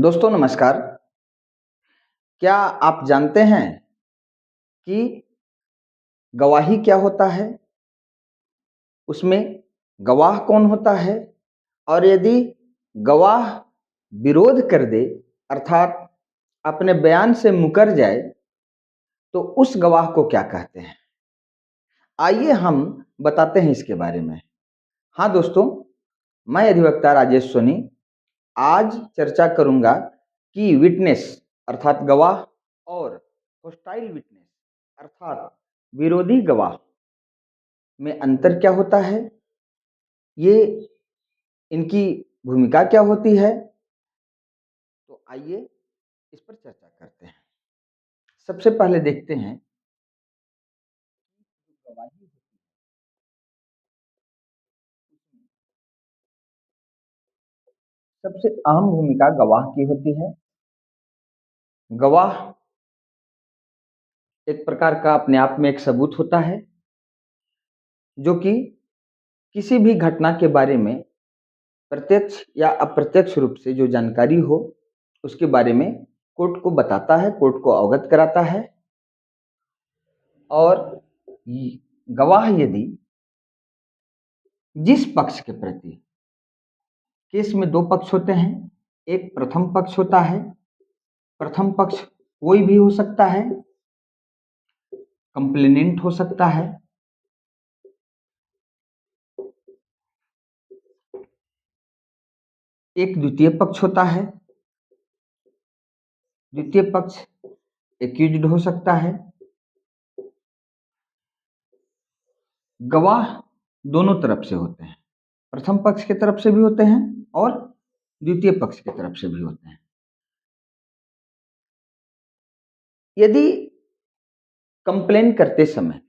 दोस्तों नमस्कार। क्या आप जानते हैं कि गवाही क्या होता है? उसमें गवाह कौन होता है? और यदि गवाह विरोध कर दे अर्थात अपने बयान से मुकर जाए तो उस गवाह को क्या कहते हैं? आइए हम बताते हैं इसके बारे में। हाँ दोस्तों, मैं अधिवक्ता राजेश सोनी आज चर्चा करूंगा कि विटनेस अर्थात गवाह और होस्टाइल विटनेस अर्थात विरोधी गवाह में अंतर क्या होता है, ये इनकी भूमिका क्या होती है। तो आइए इस पर चर्चा करते हैं। सबसे पहले देखते हैं गवाही सबसे अहम भूमिका गवाह की होती है। गवाह एक प्रकार का अपने आप में एक सबूत होता है जो कि किसी भी घटना के बारे में प्रत्यक्ष या अप्रत्यक्ष रूप से जो जानकारी हो उसके बारे में कोर्ट को बताता है, कोर्ट को अवगत कराता है। और गवाह यदि जिस पक्ष के प्रति केस में दो पक्ष होते हैं, एक प्रथम पक्ष होता है। प्रथम पक्ष कोई भी हो सकता है, कंप्लेनेंट हो सकता है, एक द्वितीय पक्ष होता है। द्वितीय पक्ष एक्यूज्ड हो सकता है। गवाह दोनों तरफ से होते हैं, प्रथम पक्ष की तरफ से भी होते हैं और द्वितीय पक्ष की तरफ से भी होते हैं। यदि कंप्लेन करते समय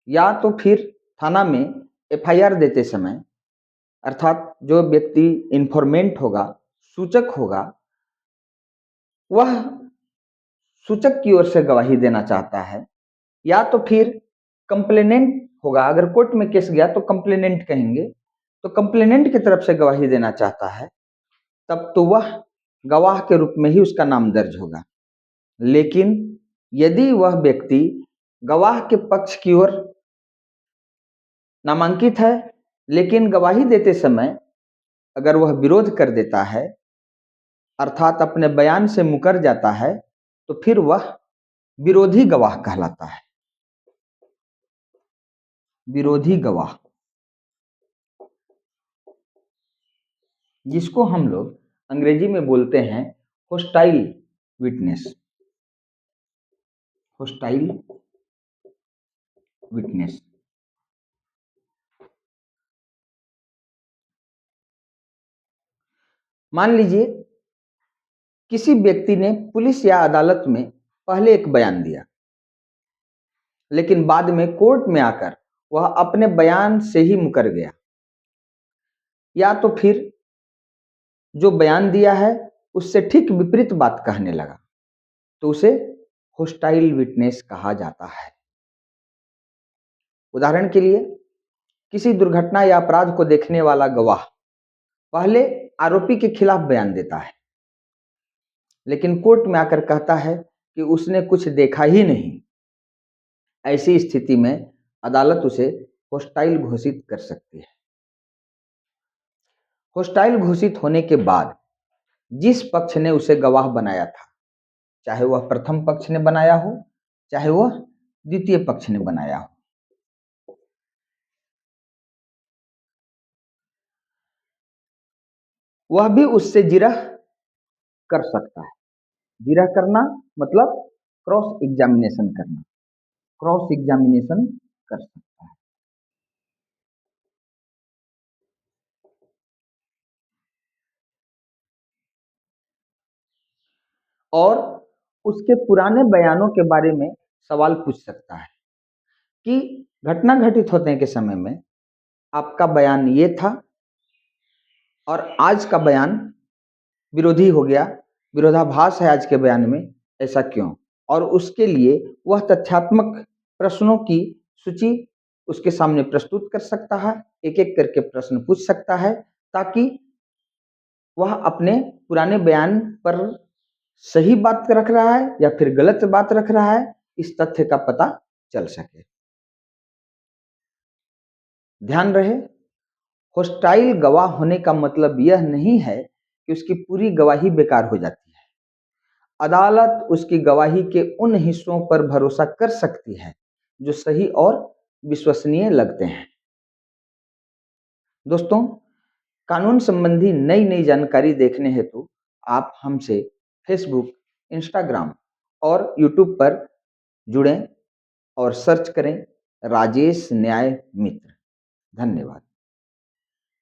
या तो फिर थाना में एफआईआर देते समय अर्थात जो व्यक्ति इन्फॉर्मेंट होगा, सूचक होगा, वह सूचक की ओर से गवाही देना चाहता है या तो फिर कंप्लेनेंट होगा, अगर कोर्ट में केस गया तो कंप्लेनेंट कहेंगे, तो कंप्लेनेंट की तरफ से गवाही देना चाहता है, तब तो वह गवाह के रूप में ही उसका नाम दर्ज होगा। लेकिन यदि वह व्यक्ति गवाह के पक्ष की ओर नामांकित है लेकिन गवाही देते समय अगर वह विरोध कर देता है अर्थात अपने बयान से मुकर जाता है तो फिर वह विरोधी गवाह कहलाता है। विरोधी गवाह जिसको हम लोग अंग्रेजी में बोलते हैं होस्टाइल विटनेस। होस्टाइल विटनेस मान लीजिए किसी व्यक्ति ने पुलिस या अदालत में पहले एक बयान दिया लेकिन बाद में कोर्ट में आकर वह अपने बयान से ही मुकर गया, या तो फिर जो बयान दिया है उससे ठीक विपरीत बात कहने लगा, तो उसे होस्टाइल विटनेस कहा जाता है। उदाहरण के लिए किसी दुर्घटना या अपराध को देखने वाला गवाह पहले आरोपी के खिलाफ बयान देता है लेकिन कोर्ट में आकर कहता है कि उसने कुछ देखा ही नहीं। ऐसी स्थिति में अदालत उसे होस्टाइल घोषित कर सकती है। होस्टाइल घोषित होने के बाद जिस पक्ष ने उसे गवाह बनाया था, चाहे वह प्रथम पक्ष ने बनाया हो चाहे वह द्वितीय पक्ष ने बनाया हो, वह भी उससे जिरह कर सकता है। जिरह करना मतलब क्रॉस एग्जामिनेशन करना, क्रॉस एग्जामिनेशन कर सकता है। और उसके पुराने बयानों के बारे में सवाल पूछ सकता है कि घटना घटित होने के समय में आपका बयान ये था और आज का बयान विरोधी हो गया, विरोधाभास है आज के बयान में, ऐसा क्यों? और उसके लिए वह तथ्यात्मक प्रश्नों की सूची उसके सामने प्रस्तुत कर सकता है, एक एक करके प्रश्न पूछ सकता है ताकि वह अपने पुराने बयान पर सही बात रख रहा है या फिर गलत बात रख रहा है, इस तथ्य का पता चल सके। ध्यान रहे, होस्टाइल गवाह होने का मतलब यह नहीं है कि उसकी पूरी गवाही बेकार हो जाती है। अदालत उसकी गवाही के उन हिस्सों पर भरोसा कर सकती है जो सही और विश्वसनीय लगते हैं। दोस्तों, कानून संबंधी नई नई जानकारी देखने हेतु आप हमसे फेसबुक, इंस्टाग्राम और यूट्यूब पर जुड़ें और सर्च करें राजेश न्याय मित्र। धन्यवाद।